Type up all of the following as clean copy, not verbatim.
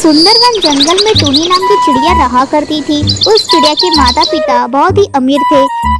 सुंदरवन जंगल में टूनी नाम की चिड़िया रहा करती थी। उस चिड़िया के माता पिता बहुत ही अमीर थे,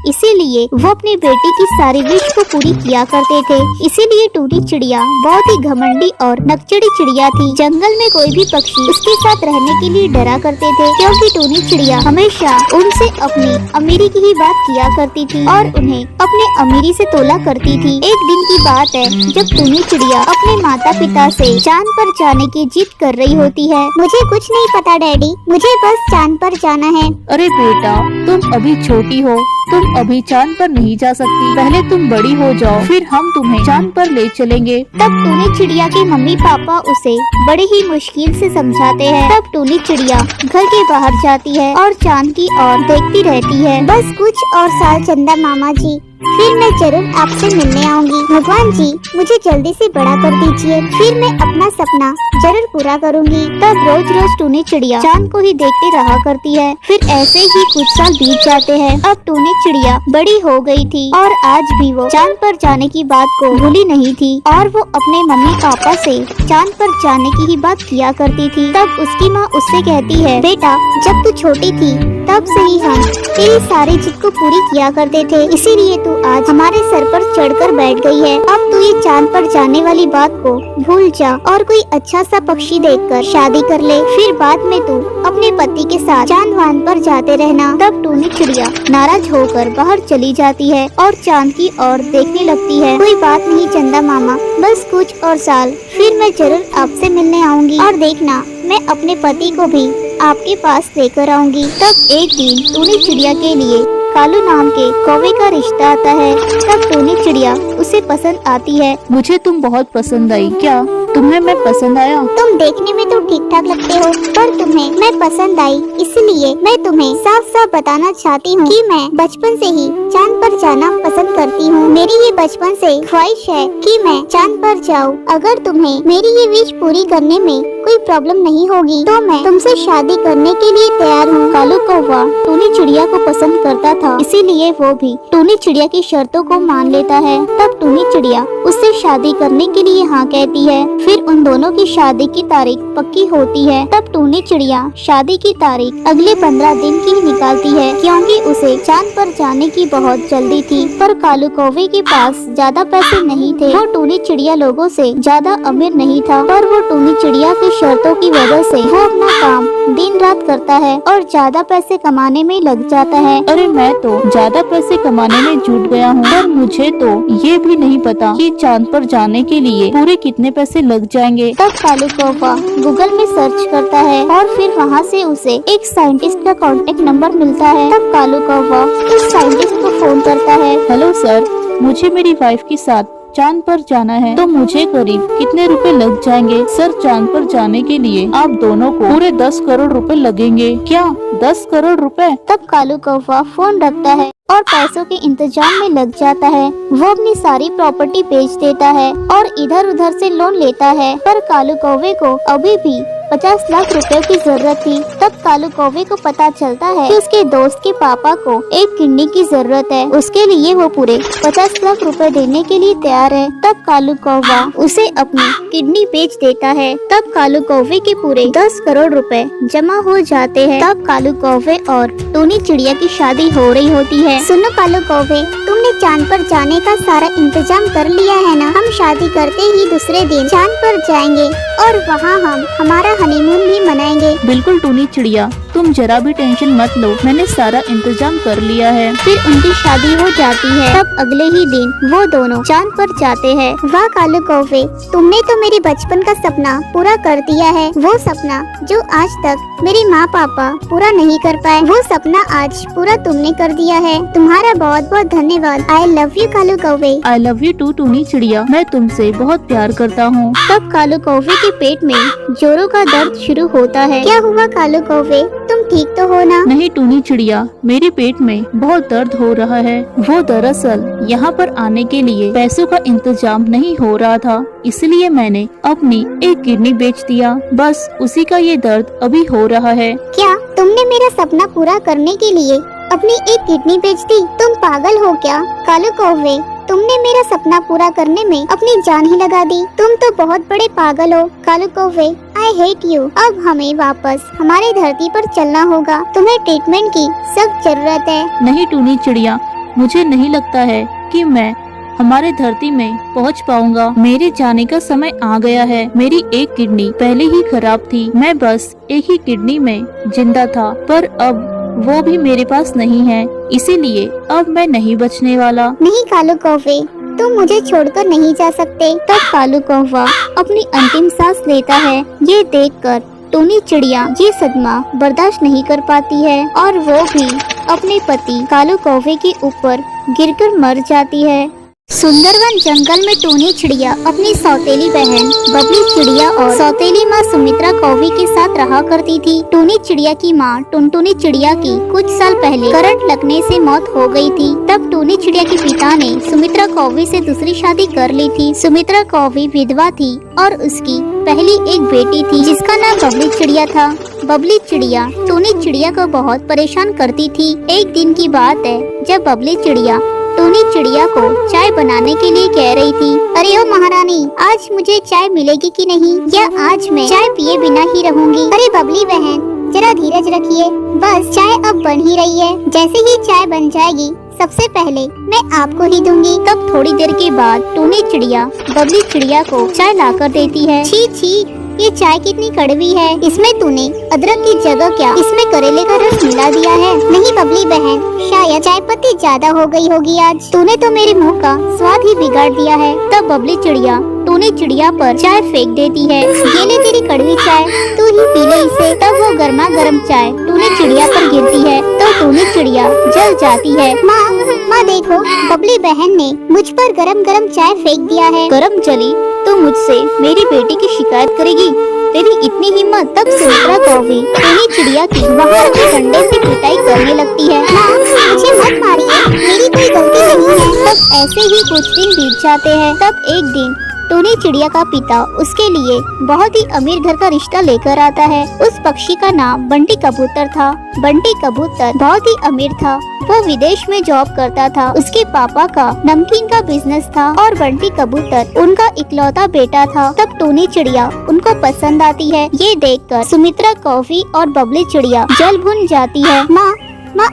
इसीलिए वो अपनी बेटी की सारी विश को पूरी किया करते थे। इसीलिए टूनी चिड़िया बहुत ही घमंडी और नकचड़ी चिड़िया थी। जंगल में कोई भी पक्षी उसके साथ रहने के लिए डरा करते थे, क्योंकि टूनी चिड़िया हमेशा उनसे अपनी अमीरी की ही बात किया करती थी और उन्हें अपने अमीरी से तोला करती थी। एक दिन की बात है जब टूनी चिड़िया अपने माता पिता से चांद पर जाने की जिद कर रही होती है। मुझे कुछ नहीं पता डैडी, मुझे बस चांद पर जाना है। अरे बेटा, तुम अभी छोटी हो, तुम अभी चांद पर नहीं जा सकती। पहले तुम बड़ी हो जाओ, फिर हम तुम्हें चांद पर ले चलेंगे। तब टूनी चिड़िया के मम्मी पापा उसे बड़े ही मुश्किल से समझाते हैं। तब टूनी चिड़िया घर के बाहर जाती है और चांद की ओर देखती रहती है। बस कुछ और साल चंदा मामा जी, फिर मैं जरूर आपसे मिलने आऊंगी। भगवान जी मुझे जल्दी से बड़ा कर दीजिए, फिर मैं अपना सपना जरूर पूरा करूंगी। तब रोज रोज टूनी चिड़िया चांद को ही देखते रहा करती है। फिर ऐसे ही कुछ साल बीत जाते हैं। अब टूनी चिड़िया बड़ी हो गई थी और आज भी वो चांद पर जाने की बात को भूली नहीं थी और वो अपने मम्मी पापा से चांद पर जाने की ही बात किया करती थी। तब उसकी माँ उससे कहती है, बेटा जब तू छोटी थी तब से ही हम तेरी सारी जिद को पूरी किया करते थे, इसीलिए तू आज हमारे सर पर चढ़कर बैठ गई है। अब तू ये चांद पर जाने वाली बात को भूल जा और कोई अच्छा सा पक्षी देखकर शादी कर ले, फिर बाद में तू अपने पति के साथ चांद वांद पर जाते रहना। तब टूनी चिड़िया नाराज होकर बाहर चली जाती है और चांद की ओर देखने लगती है। कोई बात नहीं चंदा मामा, बस कुछ और साल, फिर मैं जरूर आपसे मिलने आऊंगी और देखना मैं अपने पति को भी आपके पास लेकर आऊंगी। तब एक दिन टूनी चिड़िया के लिए कालू नाम के कौवे का रिश्ता आता है। तब टूनी चिड़िया उसे पसंद आती है। मुझे तुम बहुत पसंद आई। क्या तुम्हें मैं पसंद आया? तुम देखने में तो ठीक ठाक लगते हो, पर तुम्हें मैं पसंद आई, इसलिए मैं तुम्हें साफ साफ बताना चाहती हूँ कि मैं बचपन से ही चांद पर जाना पसंद करती हूँ। मेरी ये बचपन से ख्वाहिश है कि मैं चांद पर जाऊँ। अगर तुम्हें मेरी ये विश पूरी करने में कोई प्रॉब्लम नहीं होगी तो मैं तुमसे शादी करने के लिए तैयार हूँ। कालू कौवा टूनी चिड़िया को पसंद करता था, इसीलिए वो भी टूनी चिड़िया की शर्तों को मान लेता है। तब टूनी चिड़िया उससे शादी करने के लिए हाँ कहती है। फिर उन दोनों की शादी की तारीख पक्की होती है। तब टूनी चिड़िया शादी की तारीख अगले 15 दिन की निकालती है, क्योंकि उसे चांद पर जाने की बहुत जल्दी थी। पर कालू कौवे के पास ज्यादा पैसे नहीं थे। वो टूनी चिड़िया लोगों से ज्यादा अमीर नहीं था, पर वो टूनी चिड़िया की शर्तों की वजह से वो अपना काम दिन रात करता है और ज्यादा पैसे कमाने में लग जाता है। अरे मैं तो ज्यादा पैसे कमाने में जुट गया हूँ, पर मुझे तो ये भी नहीं पता कि चांद पर जाने के लिए पूरे कितने पैसे लग जाएंगे। तब कालू कौवा गूगल में सर्च करता है और फिर वहाँ से उसे एक साइंटिस्ट का कांटेक्ट नंबर मिलता है। तब कालू कौवा उस साइंटिस्ट को फोन करता है। हेलो सर, मुझे मेरी वाइफ के साथ चांद पर जाना है, तो मुझे करीब कितने रुपए लग जाएंगे? सर, चांद पर जाने के लिए आप दोनों को पूरे 10 करोड़ रुपए लगेंगे। क्या 10 करोड़ रुपए? तब कालू कौवा फोन रखता है और पैसों के इंतजाम में लग जाता है। वो अपनी सारी प्रॉपर्टी बेच देता है और इधर उधर से लोन लेता है। पर कालू कौवे को अभी भी 50 लाख रुपए की जरूरत थी। तब कालू कौवे को पता चलता है कि उसके दोस्त के पापा को एक किडनी की जरूरत है। उसके लिए वो पूरे 50 लाख रुपए देने के लिए तैयार है। तब कालू कौवा उसे अपनी किडनी बेच देता है। तब कालू कौवे के पूरे 10 करोड़ रुपए जमा हो जाते हैं। तब कालू कौवे और टूनी चिड़िया की शादी हो रही होती है। सुनो कालू कौवे, तुमने चांद पर जाने का सारा इंतजाम कर लिया है ना? हम शादी करते ही दूसरे दिन चांद पर जाएंगे और वहाँ हम हमारा हनीमून भी मनाएंगे। बिल्कुल टूनी चिड़िया, तुम जरा भी टेंशन मत लो, मैंने सारा इंतजाम कर लिया है। फिर उनकी शादी हो जाती है। तब अगले ही दिन वो दोनों चांद पर जाते हैं। वाह कालू कौवे, तुमने तो मेरी बचपन का सपना पूरा कर दिया है। वो सपना जो आज तक मेरे माँ पापा पूरा नहीं कर पाए, वो सपना आज पूरा तुमने कर दिया है। तुम्हारा बहुत बहुत धन्यवाद। आई लव यू कालू कौवे। आई लव यू टू टूनी चिड़िया, मैं तुमसे बहुत प्यार करता हूँ। तब कालू कौवे के पेट में जोरों का दर्द शुरू होता है। क्या हुआ कालू कौवे, तुम ठीक तो हो ना? नहीं टूनी चिड़िया, मेरे पेट में बहुत दर्द हो रहा है। वो दरअसल यहाँ पर आने के लिए पैसों का इंतजाम नहीं हो रहा था, इसलिए मैंने अपनी एक किडनी बेच दिया। बस उसी का ये दर्द अभी हो रहा है। क्या तुमने मेरा सपना पूरा करने के लिए अपनी एक किडनी बेच दी? तुम पागल हो क्या? कालू कौवे, तुमने मेरा सपना पूरा करने में अपनी जान ही लगा दी। तुम तो बहुत बड़े पागल हो कालू कौवे। I hate you. अब हमें वापस हमारी धरती पर चलना होगा। तुम्हें ट्रीटमेंट की सख्त जरूरत है। नहीं टूनी चिड़िया, मुझे नहीं लगता है कि मैं हमारे धरती में पहुंच पाऊंगा। मेरे जाने का समय आ गया है। मेरी एक किडनी पहले ही खराब थी। मैं बस एक ही किडनी में जिंदा था, पर अब वो भी मेरे पास नहीं है, इसीलिए अब मैं नहीं बचने वाला। नहीं कालू कौवे, तुम मुझे छोड़कर नहीं जा सकते। तब कालू कौवा अपनी अंतिम सांस लेता है। ये देखकर टूनी चिड़िया ये सदमा बर्दाश्त नहीं कर पाती है और वो भी अपने पति कालू कौवे के ऊपर गिरकर मर जाती है। सुंदरवन जंगल में टूनी चिड़िया अपनी सौतेली बहन बबली चिड़िया और सौतेली माँ सुमित्रा कौवी के साथ रहा करती थी। टूनी चिड़िया की माँ टुनटुनी चिड़िया की कुछ साल पहले करंट लगने से मौत हो गई थी। तब टूनी चिड़िया के पिता ने सुमित्रा कौवी से दूसरी शादी कर ली थी। सुमित्रा कौवी विधवा थी और उसकी पहली एक बेटी थी जिसका नाम बबली चिड़िया था। बबली चिड़िया टूनी चिड़िया को बहुत परेशान करती थी। एक दिन की बात है जब बबली चिड़िया टूनी चिड़िया को चाय बनाने के लिए कह रही थी। अरे ओ महारानी, आज मुझे चाय मिलेगी कि नहीं, या आज मैं चाय पिए बिना ही रहूंगी। अरे बबली बहन, जरा धीरज रखिए, बस चाय अब बन ही रही है। जैसे ही चाय बन जाएगी सबसे पहले मैं आपको ही दूंगी। तब थोड़ी देर के बाद टूनी चिड़िया बबली चिड़िया को चाय लाकर देती है। छी छी, ये चाय कितनी कड़वी है। इसमें तूने अदरक की जगह क्या इसमें करेले का रस मिला दिया है? नहीं बबली बहन, शायद चाय पत्ती ज्यादा हो गई होगी आज। तूने तो मेरे मुंह का स्वाद ही बिगाड़ दिया है। तब बबली चिड़िया टूनी चिड़िया पर चाय फेंक देती है। ये ले तेरी कड़वी चाय, तू ही पी ले इसे। तब वो गर्मा गर्म चाय टूनी चिड़िया पर गिरती है तो टूनी चिड़िया जल जाती है। माँ देखो, बबली बहन ने मुझ पर गरम गरम चाय फेंक दिया है। गरम जली तो मुझसे मेरी बेटी की शिकायत करेगी? तेरी इतनी हिम्मत? तब सुमित्रा कौवी टूनी चिड़िया की बाहर के डंडे से पिटाई करने लगती है। माँ, मुझे मत मारिए, मेरी कोई गलती नहीं है। तब ऐसे ही कुछ दिन बीत जाते हैं। तब एक दिन टूनी चिड़िया का पिता उसके लिए बहुत ही अमीर घर का रिश्ता लेकर आता है। उस पक्षी का नाम बंटी कबूतर था। बंटी कबूतर बहुत ही अमीर था। वो विदेश में जॉब करता था। उसके पापा का नमकीन का बिजनेस था और बंटी कबूतर उनका इकलौता बेटा था। तब टूनी चिड़िया उनको पसंद आती है। ये देखकर सुमित्रा कौवी और बबली चिड़िया जल भुन जाती है। माँ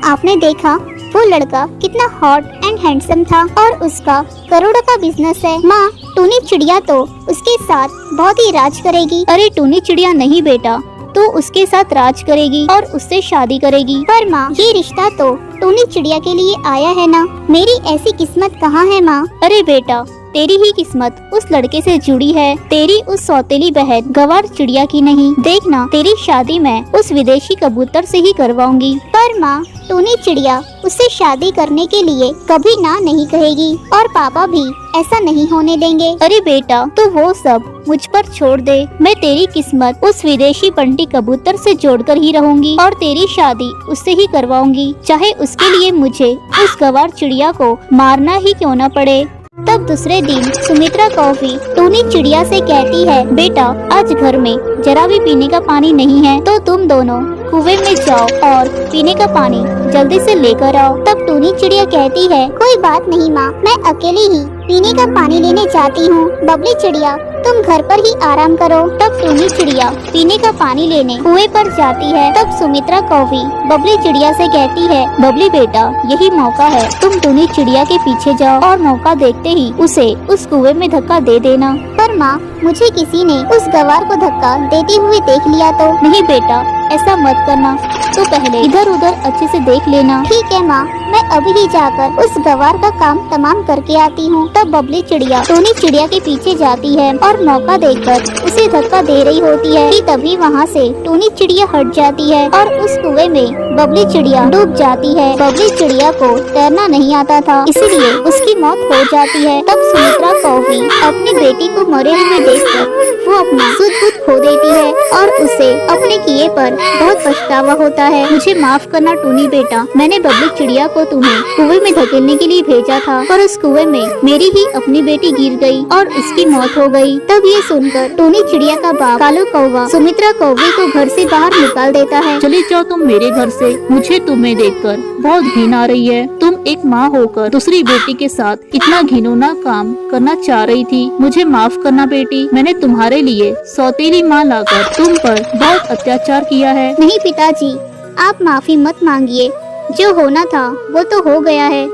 आपने देखा वो लड़का कितना हॉट एंड हैंडसम था और उसका करोड़ों का बिजनेस है। माँ, टूनी चिड़िया तो उसके साथ बहुत ही राज करेगी। अरे टूनी चिड़िया नहीं बेटा, तो उसके साथ राज करेगी और उससे शादी करेगी। पर माँ, ये रिश्ता तो टूनी चिड़िया के लिए आया है ना। मेरी ऐसी किस्मत कहाँ है माँ? अरे बेटा, तेरी ही किस्मत उस लड़के से जुड़ी है, तेरी उस सौतेली बहन गवार चिड़िया की नहीं। देखना, तेरी शादी मैं उस विदेशी कबूतर से ही करवाऊंगी। पर माँ, टूनी चिड़िया उससे शादी करने के लिए कभी ना नहीं कहेगी और पापा भी ऐसा नहीं होने देंगे। अरे बेटा, तो वो सब मुझ पर छोड़ दे। मैं तेरी किस्मत उस विदेशी बंटी कबूतर से जोड़कर ही रहूंगी और तेरी शादी उससे ही करवाऊंगी, चाहे उसके लिए मुझे उस गवार चिड़िया को मारना ही क्यों न पड़े। तब दूसरे दिन सुमित्रा कौवी टूनी चिड़िया से कहती है, बेटा आज घर में जरा भी पीने का पानी नहीं है, तो तुम दोनों कुएं में जाओ और पीने का पानी जल्दी से लेकर आओ। तब टूनी चिड़िया कहती है, कोई बात नहीं माँ, मैं अकेली ही पीने का पानी लेने जाती हूँ। बबली चिड़िया तुम घर पर ही आराम करो। तब टूनी चिड़िया पीने का पानी लेने कुएं पर जाती है। तब सुमित्रा कौवी बबली चिड़िया से कहती है, बबली बेटा यही मौका है, तुम टूनी चिड़िया के पीछे जाओ और मौका देखते ही उसे उस कुएं में धक्का दे देना। पर माँ, मुझे किसी ने उस गवार को धक्का देते हुए देख लिया तो? नहीं बेटा, ऐसा मत करना, तो पहले इधर उधर अच्छे से देख लेना। ठीक है माँ, मैं अभी ही जाकर उस गवार का काम तमाम करके आती हूँ। तब बबली चिड़िया टूनी चिड़िया के पीछे जाती है और मौका देखकर उसे धक्का दे रही होती है कि तभी वहाँ से टूनी चिड़िया हट जाती है और उस कुएं में बबली चिड़िया डूब जाती है। बबली चिड़िया को तैरना नहीं आता था, इसलिए उसकी मौत हो जाती है। तब सुमित्रा कौवी अपनी बेटी को मरे हुए देखकर वो अपना सुध बुध खो देती है और उसे अपने किए पर बहुत पछतावा होता है। मुझे माफ करना टूनी बेटा, मैंने बबली चिड़िया को तो तुम्हें कुएं में धकेलने के लिए भेजा था, पर उस कुएं में मेरी ही अपनी बेटी गिर गई और उसकी मौत हो गई। तब ये सुनकर टोनी चिड़िया का बाप कालू कौवा सुमित्रा कौवे को घर से बाहर निकाल देता है। चले जाओ तुम मेरे घर से, मुझे तुम्हें देखकर बहुत घिन आ रही है। तुम एक माँ होकर दूसरी बेटी के साथ इतना घिनौना काम करना चाह रही थी। मुझे माफ करना बेटी, मैंने तुम्हारे लिए सौतेली माँ लाकर तुम पर बहुत अत्याचार किया है। नहीं पिताजी, आप माफी मत मांगिए, जो होना था वो तो हो गया है।